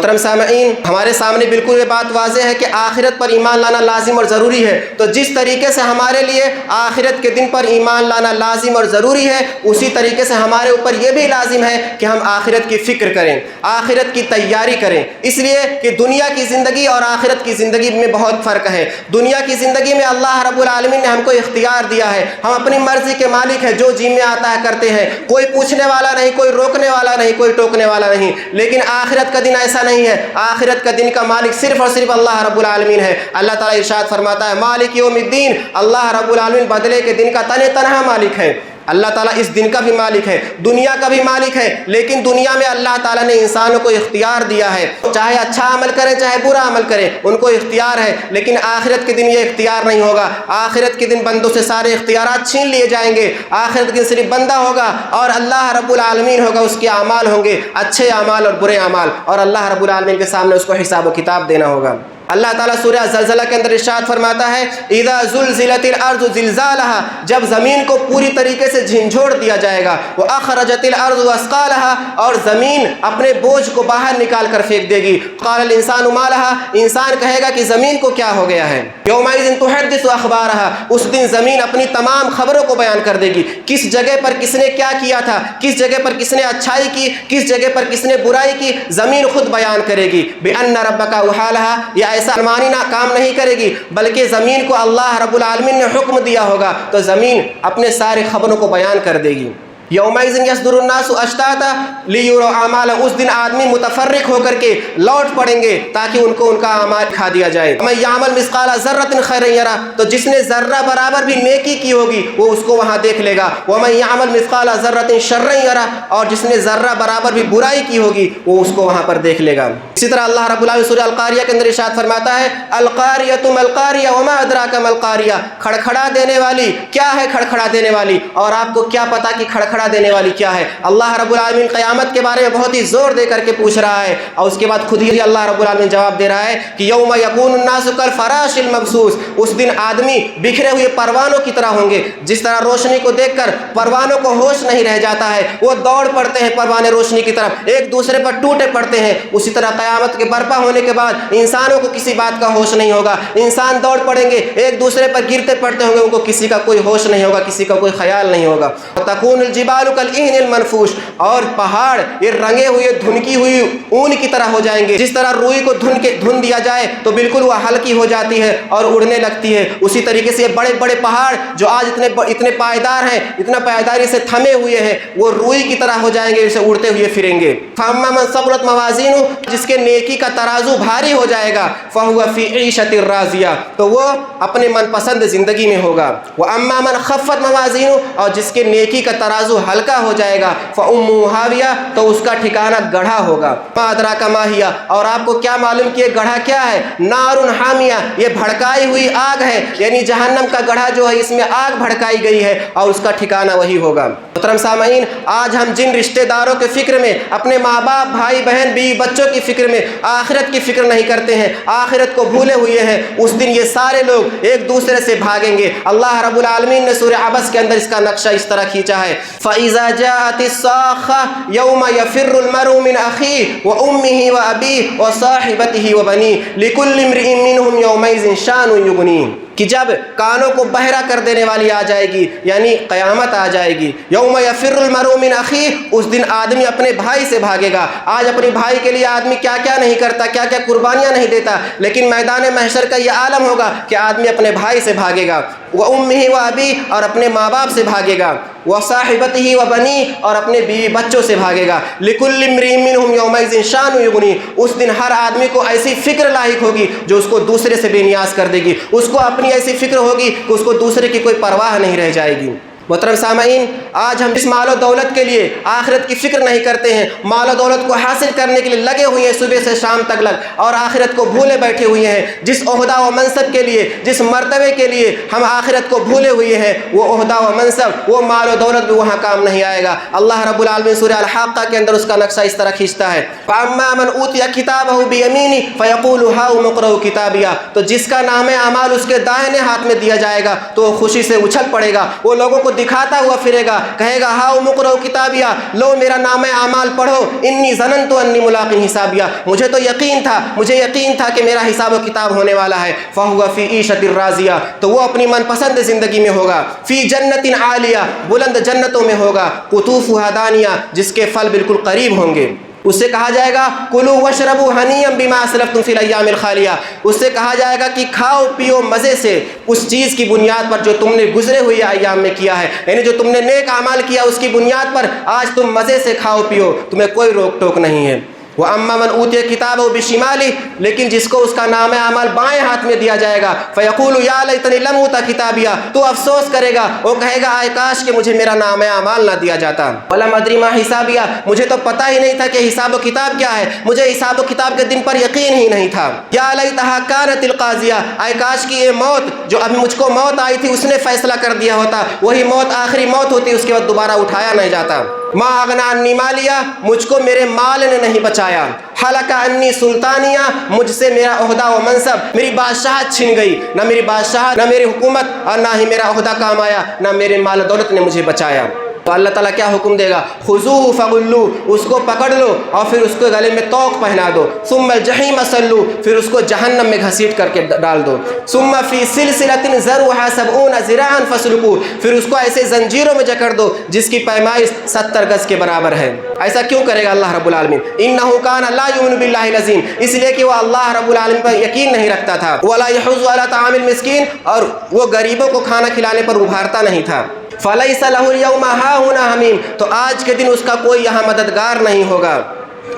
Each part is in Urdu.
محترم سامعین، ہمارے سامنے بالکل یہ بات واضح ہے کہ آخرت پر ایمان لانا لازم اور ضروری ہے۔ تو جس طریقے سے ہمارے لیے آخرت کے دن پر ایمان لانا لازم اور ضروری ہے، اسی طریقے سے ہمارے اوپر یہ بھی لازم ہے کہ ہم آخرت کی فکر کریں، آخرت کی تیاری کریں، اس لیے کہ دنیا کی زندگی اور آخرت کی زندگی میں بہت فرق ہے۔ دنیا کی زندگی میں اللہ رب العالمین نے ہم کو اختیار دیا ہے، ہم اپنی مرضی کے مالک ہیں، جو جی میں آتا ہے کرتے ہیں، کوئی پوچھنے والا نہیں، کوئی روکنے والا نہیں، کوئی ٹوکنے والا نہیں۔ لیکن آخرت کا دن ایسا نہیں ہے، آخرت کا دن کا مالک صرف اور صرف اللہ رب العالمین ہے۔ اللہ تعالیٰ ارشاد فرماتا ہے مالک یوم الدین، اللہ رب العالمین بدلے کے دن کا تنہا مالک ہے۔ اللہ تعالیٰ اس دن کا بھی مالک ہے، دنیا کا بھی مالک ہے، لیکن دنیا میں اللہ تعالیٰ نے انسانوں کو اختیار دیا ہے، چاہے اچھا عمل کریں چاہے برا عمل کریں، ان کو اختیار ہے۔ لیکن آخرت کے دن یہ اختیار نہیں ہوگا، آخرت کے دن بندوں سے سارے اختیارات چھین لیے جائیں گے۔ آخرت کے دن صرف بندہ ہوگا اور اللہ رب العالمین ہوگا، اس کے اعمال ہوں گے، اچھے اعمال اور برے اعمال، اور اللہ رب العالمین کے سامنے اس کو حساب و کتاب دینا ہوگا۔ اللہ تعالیٰ سورہ زلزلہ کے اندر ارشاد فرماتا ہے اذا زلزلت الارض زلزالها، جب زمین کو پوری طریقے سے جھنجھوڑ دیا جائے گا، واخرجت الارض اثقالها، اور زمین اپنے بوجھ کو باہر نکال کر پھینک دے گی، قال الانسان ما لها، انسان کہے گا کہ زمین کو کیا ہو گیا ہے، یومئذ تحدث اخبارها، اس دن زمین اپنی تمام خبروں کو بیان کر دے گی، کس جگہ پر کس نے کیا کیا تھا، کس جگہ پر کس نے اچھائی کی، کس جگہ پر کس نے برائی کی، زمین خود بیان کرے گی۔ بأن ربک اوحالها، یہ ایسا ارمانی نہ کام نہیں کرے گی، بلکہ زمین کو اللہ رب العالمین نے حکم دیا ہوگا، تو زمین اپنے سارے خبروں کو بیان کر دے گی۔ یومئذ یصدر الناس اشتاتا لیروا اعمالهم، اس دن آدمی متفرق ہو کر کے لوٹ پڑیں گے تاکہ ان کو ان کا اعمال دکھا دیا جائے۔ من یعمل مثقال ذرۃ خیرا یرہ، تو جس نے ذرہ برابر بھی نیکی کی ہوگی وہ اس کو وہاں دیکھ لے گا۔ ومن یعمل مثقال ذرۃ شرا یرہ، اور جس نے ذرہ برابر بھی برائی کی ہوگی وہ اس کو وہاں پر دیکھ لے گا۔ اسی طرح اللہ رب العالمین سورہ القاریہ کے اندر ارشاد فرماتا ہے القاریۃ ما القاریہ وما ادراک ما القاریہ، کھڑکھڑا دینے والی کیا ہے، کھڑکھڑا دینے والی، اور آپ کو کیا پتا کہ کھڑکھڑا دینے والی کیا ہے۔ اللہ رب العالمین قیامت کے بارے میں بہت ہی زور دے کر کے پوچھ رہا ہے، اور اس کے بعد خود ہی اللہ رب العالمین جواب دے رہا ہے کہ یوم یکون الناس کالفراش المبثوث، اس دن آدمی بکھرے ہوئے پروانوں کی طرح ہوں گے۔ جس طرح روشنی کو دیکھ کر پروانوں کو ہوش نہیں رہ جاتا ہے، وہ دوڑ پڑتے ہیں پروانے روشنی کی طرف، ایک دوسرے پر ٹوٹے پڑتے ہیں، اسی طرح قیامت کے برپا ہونے کے بعد انسانوں کو کسی بات کا ہوش نہیں ہوگا، انسان دوڑ پڑیں گے، ایک دوسرے پر گرتے پڑتے ہوں گے، ان کو کسی کا کوئی ہوش نہیں ہوگا، کسی کا کوئی خیال نہیں ہوگا۔ تکون الجبال کالعہن المنفوش، اور پہاڑ یہ رنگے ہوئے دھنکی ہوئی اون کی طرح ہو جائیں گے۔ جس طرح روئی کو دھن دیا جائے تو بالکل وہ ہلکی ہو جاتی ہے اور اڑنے لگتی ہے، اسی طریقے سے بڑے بڑے پہاڑ جو آج اتنے پائیدار ہیں، اتنا پائیداری سے تھمے ہوئے ہیں، وہ روئی کی طرح ہو جائیں گے، اسے اڑتے ہوئے پھریں گے۔ فاما من ثقلت موازینہ، جس کے نیکی کا ترازو بھاری ہو جائے گا، فہو فی عیشۃ راضیہ، تو وہ اپنے من پسند زندگی میں ہوگا۔ واما من خفت موازینہ، اور جس کے نیکی کا ترازو ہلکا ہو جائے گا، فأمہ ہاویہ، تو اس کا ٹھکانہ گڑھا ہوگا۔ ما ادراک ما ہی، اور آپ کو کیا معلوم کہ یہ گڑھا کیا ہے؟ نار حامیہ، یہ بھڑکائی ہوئی آگ ہے، یعنی جہنم کا گڑھا جو ہے اس میں آگ بھڑکائی گئی ہے، اور اس کا ٹھکانہ وہی ہوگا۔ محترم سامعین، آج ہم جن رشتہ داروں کے فکر میں، اپنے ماں باپ، بھائی بہن، بیوی بچوں کی فکر میں آخرت کی فکر نہیں کرتے ہیں، آخرت کو بھولے ہوئے ہیں، اس دن یہ سارے لوگ ایک دوسرے سے بھاگیں گے۔ اللہ رب العالمین نے سورہ عبس کے اندر اس کا نقشہ اس طرح کھینچا ہے فَإِذَا جَاءَتِ الصَّاخَّةُ يَوْمَ يَفِرُّ الْمَرْءُ مِنْ أَخِيهِ وَأُمِّهِ وَأَبِيهِ وَصَاحِبَتِهِ وَبَنِيهِ لِكُلِّ امْرِئٍ مِّنْهُمْ يَوْمَئِذٍ شَأْنٌ يُغْنِيهِ، کہ جب کانوں کو بہرا کر دینے والی آ جائے گی، یعنی قیامت آ جائے گی۔ یوم یفر المرء من اخیہ، اس دن آدمی اپنے بھائی سے بھاگے گا۔ آج اپنے بھائی کے لیے آدمی کیا کیا نہیں کرتا، کیا کیا قربانیاں نہیں دیتا، لیکن میدان محشر کا یہ عالم ہوگا کہ آدمی اپنے بھائی سے بھاگے گا، وَأُمِّهِ وَأَبِيهِ، اور اپنے ماں باپ سے بھاگے گا، وَصَاحِبَتِهِ وَبَنِيهِ، اور اپنے بیوی بچوں سے بھاگے گا، لِكُلِّ امْرِئٍ مِّنْهُمْ يَوْمَئِذٍ شَأْنٌ يُغْنِيهِ، اس دن ہر آدمی کو ایسی فکر لاحق ہوگی جو اس کو دوسرے سے بے نیاز کر دے گی، اس کو اپنی ایسی فکر ہوگی کہ اس کو دوسرے کی کوئی پرواہ نہیں رہ جائے گی۔ محترم سامعین، آج ہم اس مال و دولت کے لیے آخرت کی فکر نہیں کرتے ہیں، مال و دولت کو حاصل کرنے کے لیے لگے ہوئے ہیں صبح سے شام تک اور آخرت کو بھولے بیٹھے ہوئے ہیں۔ جس عہدہ و منصب کے لیے، جس مرتبے کے لیے ہم آخرت کو بھولے ہوئے ہیں، وہ عہدہ و منصب، وہ مال و دولت بھی وہاں کام نہیں آئے گا۔ اللہ رب العالمین سورہ الحاقہ کے اندر اس کا نقشہ اس طرح کھینچتا ہے فَأَمَّا مَنْ أُوتِيَ كِتَابَهُ بِيَمِينِهِ فَيَقُولُ هَاؤُمُ اقْرَءُوا کِتَابِیَهْ، تو جس کا نام اعمال اس کے دائیں ہاتھ میں دیا جائے گا تو وہ خوشی سے اچھل پڑے گا، وہ لوگوں کو دکھاتا ہوا پھرے گا، کہے گا ہاؤ مقرؤ کتابیہ، لو میرا نامہ اعمال پڑھو، انی ظننت انی ملاق حسابیہ، مجھے تو یقین تھا کہ میرا حساب و کتاب ہونے والا ہے، فہو فی عیشۃ راضیہ، تو وہ اپنی من پسند زندگی میں ہوگا، فی جنت عالیہ، بلند جنتوں میں ہوگا، قطوفھا دانیہ، جس کے پھل بالکل قریب ہوں گے۔ اس سے کہا جائے گا کلوا واشربوا ہنیئا بما اسلفتم فی الایام الخالیہ، اس سے کہا جائے گا کہ کھاؤ پیو مزے سے اس چیز کی بنیاد پر جو تم نے گزرے ہوئے ایام میں کیا ہے، یعنی جو تم نے نیک اعمال کیا اس کی بنیاد پر آج تم مزے سے کھاؤ پیو، تمہیں کوئی روک ٹوک نہیں ہے۔ وَأَمَّا مَنْ أُوتِيَ كِتَابَهُ بِشِمَالِهِ، لیکن جس کو اس کا نامہ اعمال بائیں ہاتھ میں دیا جائے گا، فَيَقُولُ يَا لَيْتَنِي لَمْ أُوتَ كِتَابِيَهْ، تو افسوس کرے گا، وہ کہے گا آئے کاش کہ مجھے میرا نامہ اعمال نہ دیا جاتا، وَلَمْ أَدْرِ مَا حِسَابِيَهْ، مجھے تو پتہ ہی نہیں تھا کہ حساب و کتاب کیا ہے، مجھے حساب و کتاب کے دن پر یقین ہی نہیں تھا، يَا لَيْتَهَا كَانَتِ الْقَاضِيَةَ، آئے کاش کی یہ موت جو ابھی مجھ کو موت آئی تھی اس نے فیصلہ کر دیا ہوتا، وہی موت آخری موت ہوتی، اس کے بعد دوبارہ اٹھایا نہیں جاتا۔ ما اغنی عنی مالیہ، مجھ کو میرے مال نے نہیں بچایا، حلق عنی سلطانیہ، مجھ سے میرا عہدہ و منصب، میری بادشاہت چھن گئی، نہ میری بادشاہت، نہ میری حکومت، اور نہ ہی میرا عہدہ کام آیا، نہ میرے مال و دولت نے مجھے بچایا۔ تو اللہ تعالیٰ کیا حکم دے گا؟ خذوہ فغلوہ، اس کو پکڑ لو اور پھر اس کو گلے میں طوق پہنا دو، ثم الجحیم صلوہ، پھر اس کو جہنم میں گھسیٹ کر کے ڈال دو، ثم فی سلسلۃ ذرعھا 70 ذراعا فاسلکوہ، پھر اس کو ایسے زنجیروں میں جکڑ دو جس کی پیمائش 70 گز کے برابر ہے۔ ایسا کیوں کرے گا اللہ رب العالمین؟ انہ کان لا یؤمن باللہ العظیم، اس لیے کہ وہ اللہ رب العالمین پر یقین نہیں رکھتا تھا، ولا یحض علی طعام المسکین، اور وہ غریبوں کو کھانا کھلانے پر ابھارتا نہیں تھا۔ فَلَيْسَ لَهُ الْيَوْمَ هَاهُنَا حَمِيمٌ، تو آج کے دن اس کا کوئی یہاں مددگار نہیں ہوگا۔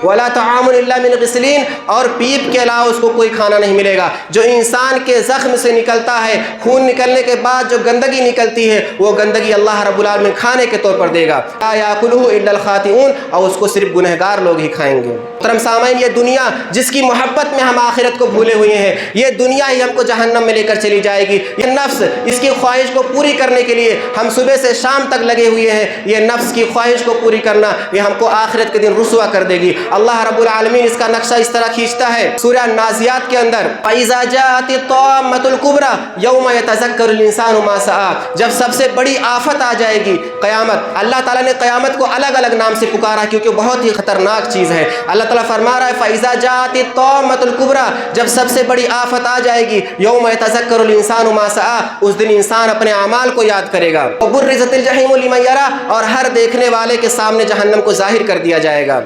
وَلَا طَعَامٌ إِلَّا مِنْ غِسْلِينٍ، اور پیپ کے علاوہ اس کو کوئی کھانا نہیں ملے گا۔ جو انسان کے زخم سے نکلتا ہے، خون نکلنے کے بعد جو گندگی نکلتی ہے، وہ گندگی اللہ رب العالمین کھانے کے طور پر دے گا۔ لَا يَأْكُلُهُ إِلَّا الْخَاطِئُونَ، اور اس کو صرف گنہگار لوگ ہی کھائیں گے۔ محترم سامعین، یہ دنیا جس کی محبت میں ہم آخرت کو بھولے ہوئے ہیں، یہ دنیا ہی ہم کو جہنم میں لے کر چلی جائے گی۔ یہ نفس، اس کی خواہش کو پوری کرنے کے لیے ہم صبح سے شام تک لگے ہوئے ہیں، یہ نفس کی خواہش کو پوری کرنا یہ ہم کو آخرت کے دن رسوا کر دے گی۔ اللہ رب العالمین اس کا نقشہ اس طرح کھینچتا ہے سورہ نازیات کے اندر، فَإِذَا جَاءَتِ الطَّامَّةُ الْكُبْرَى يَوْمَ يَتَذَكَّرُ الْإِنسَانُ مَا سَعَىٰ، جب سب سے بڑی آفت آ جائے گی، قیامت۔ اللہ تعالیٰ نے قیامت کو الگ الگ نام سے پکارا کیونکہ بہت ہی خطرناک چیز ہے۔ اللہ تعالیٰ فرما رہا ہے فَإِذَا جَاءَتِ الطَّامَّةُ الْكُبْرَى، جب سب سے بڑی آفت آ جائے گی، يَوْمَ يَتَذَكَّرُ الْإِنسَانُ مَا سَعَىٰ، اس دن انسان اپنے اعمال کو یاد کرے گا۔ وَبُرِّزَتِ الْجَحِيمُ لِمَن يَرَىٰ، اور ہر دیکھنے والے کے سامنے جہنم کو ظاہر کر دیا جائے گا۔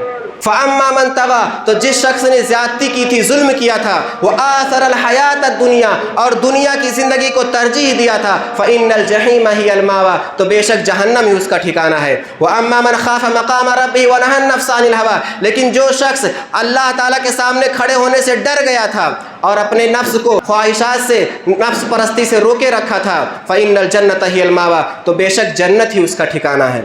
فَأَمَّا مَن طَغَىٰ، تو جس شخص نے زیادتی کی تھی، ظلم کیا تھا، وَآثَرَ الْحَيَاةَ الدُّنْيَا، اور دنیا کی زندگی کو ترجیح دیا تھا، فَإِنَّ الْجَحِيمَ هِيَ الْمَأْوَىٰ، تو بے شک جہنم ہی اس کا ٹھکانہ ہے۔ وَأَمَّا مَنْ خَافَ مَقَامَ رَبِّهِ وَنَهَى النَّفْسَ عَنِ الْهَوَىٰ، لیکن جو شخص اللہ تعالیٰ کے سامنے کھڑے ہونے سے ڈر گیا تھا اور اپنے نفس کو خواہشات سے، نفس پرستی سے روکے رکھا تھا، فَإِنَّ الْجَنَّةَ هِيَ الْمَأْوَىٰ، تو بے شک جنت ہی اس کا ٹھکانہ ہے۔